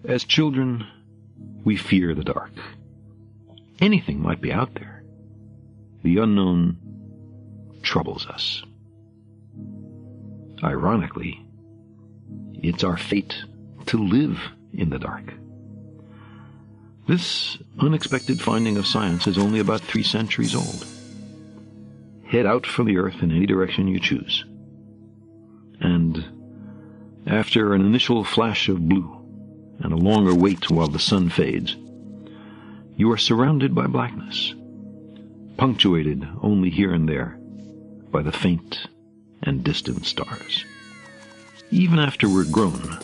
As children, we fear the dark. Anything might be out there. The unknown troubles us. Ironically, it's our fate to live in the dark. This unexpected finding of science is only about 3 centuries old. Head out from the Earth in any direction you choose. And after an initial flash of blue and a longer wait while the sun fades, you are surrounded by blackness, punctuated only here and there by the faint and distant stars. Even after we're grown,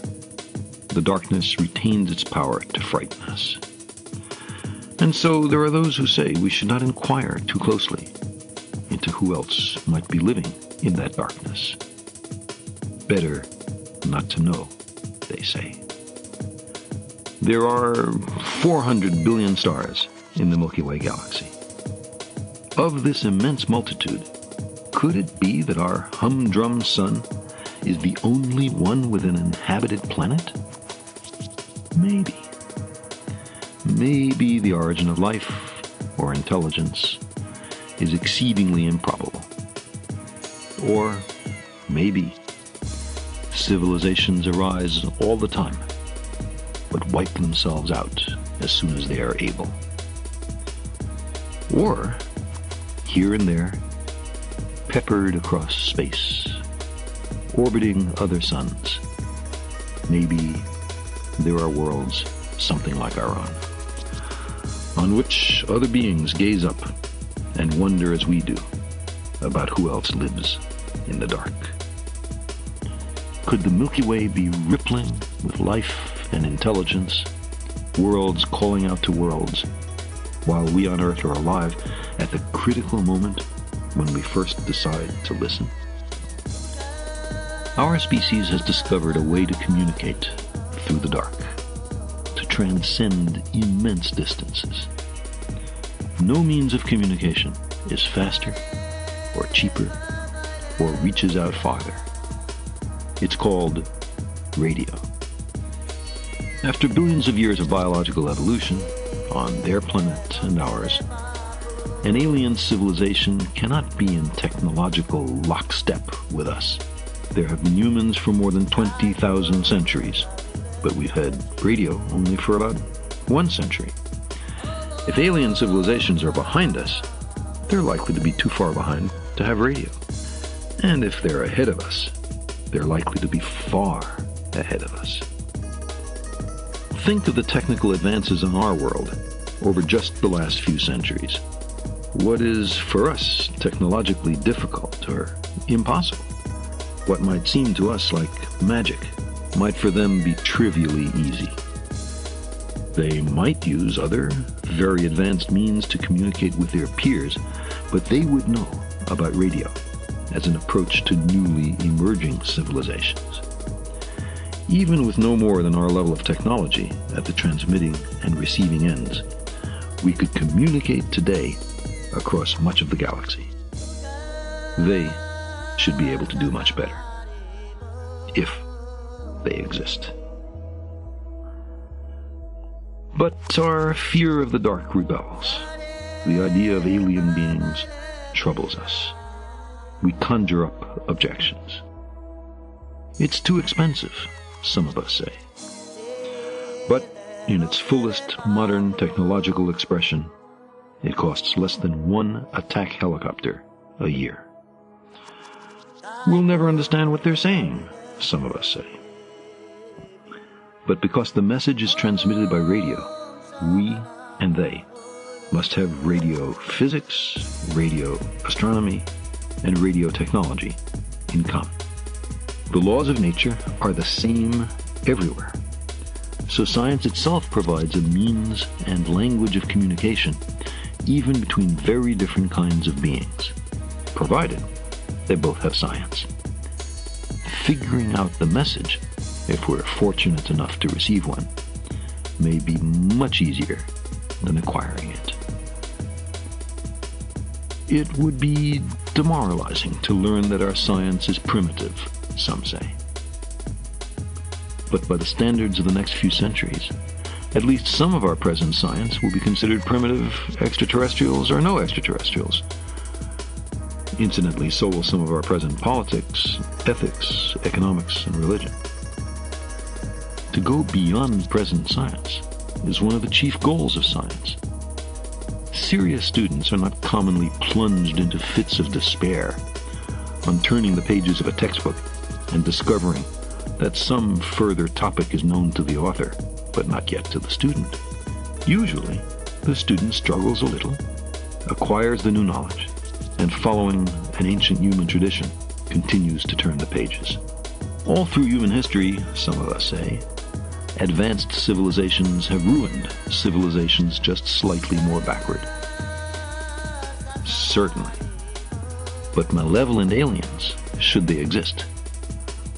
the darkness retains its power to frighten us. And so there are those who say we should not inquire too closely into who else might be living in that darkness. Better not to know, they say. There are 400 billion stars in the Milky Way galaxy. Of this immense multitude, could it be that our humdrum sun is the only one with an inhabited planet? Maybe. Maybe the origin of life or intelligence is exceedingly improbable. Or maybe civilizations arise all the time, but wipe themselves out as soon as they are able. Or, here and there, peppered across space, orbiting other suns, maybe there are worlds something like our own, on which other beings gaze up and wonder as we do about who else lives in the dark. Could the Milky Way be rippling with life and intelligence, worlds calling out to worlds, while we on Earth are alive at the critical moment when we first decide to listen? Our species has discovered a way to communicate through the dark, to transcend immense distances. No means of communication is faster or cheaper or reaches out farther. It's called radio. After billions of years of biological evolution, on their planet and ours, an alien civilization cannot be in technological lockstep with us. There have been humans for more than 20,000 centuries, but we've had radio only for about 1 century. If alien civilizations are behind us, they're likely to be too far behind to have radio. And if they're ahead of us, they're likely to be far ahead of us. Think of the technical advances in our world over just the last few centuries. What is, for us, technologically difficult or impossible? What might seem to us like magic might for them be trivially easy. They might use other, very advanced means to communicate with their peers, but they would know about radio as an approach to newly emerging civilizations. Even with no more than our level of technology at the transmitting and receiving ends, we could communicate today across much of the galaxy. They should be able to do much better, if they exist. But our fear of the dark rebels. The idea of alien beings troubles us. We conjure up objections. It's too expensive, some of us say. But in its fullest modern technological expression, it costs less than 1 attack helicopter a year. We'll never understand what they're saying, some of us say. But because the message is transmitted by radio, we and they must have radio physics, radio astronomy, and radio technology in common. The laws of nature are the same everywhere. So science itself provides a means and language of communication even between very different kinds of beings, provided they both have science. Figuring out the message, if we're fortunate enough to receive one, may be much easier than acquiring it. It would be demoralizing to learn that our science is primitive, some say. But by the standards of the next few centuries, at least some of our present science will be considered primitive extraterrestrials or no extraterrestrials. Incidentally, so will some of our present politics, ethics, economics, and religion. To go beyond present science is one of the chief goals of science. Serious students are not commonly plunged into fits of despair on turning the pages of a textbook and discovering that some further topic is known to the author, but not yet to the student. Usually, the student struggles a little, acquires the new knowledge, and following an ancient human tradition, continues to turn the pages. All through human history, some of us say, advanced civilizations have ruined civilizations just slightly more backward. Certainly. But malevolent aliens, should they exist,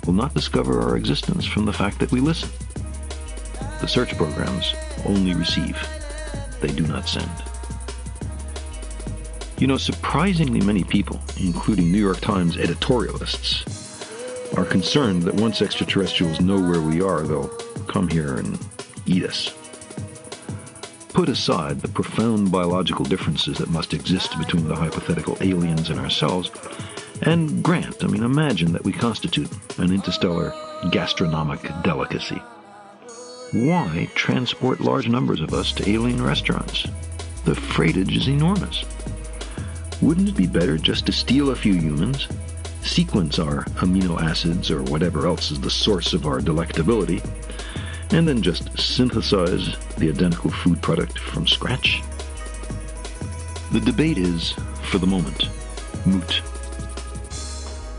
will not discover our existence from the fact that we listen. The search programs only receive. They do not send. You know, surprisingly many people, including New York Times editorialists, are concerned that once extraterrestrials know where we are, they'll come here and eat us. Put aside the profound biological differences that must exist between the hypothetical aliens and ourselves, and imagine that we constitute an interstellar gastronomic delicacy. Why transport large numbers of us to alien restaurants? The freightage is enormous. Wouldn't it be better just to steal a few humans, sequence our amino acids or whatever else is the source of our delectability, and then just synthesize the identical food product from scratch? The debate is, for the moment, moot.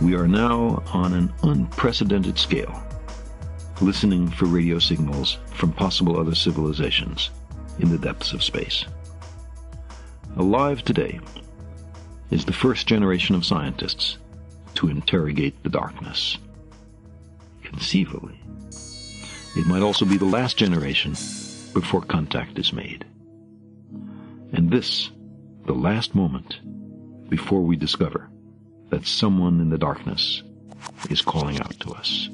We are now on an unprecedented scale, listening for radio signals from possible other civilizations in the depths of space. Alive today is the first generation of scientists to interrogate the darkness. Conceivably, it might also be the last generation before contact is made. And this, the last moment before we discover that someone in the darkness is calling out to us.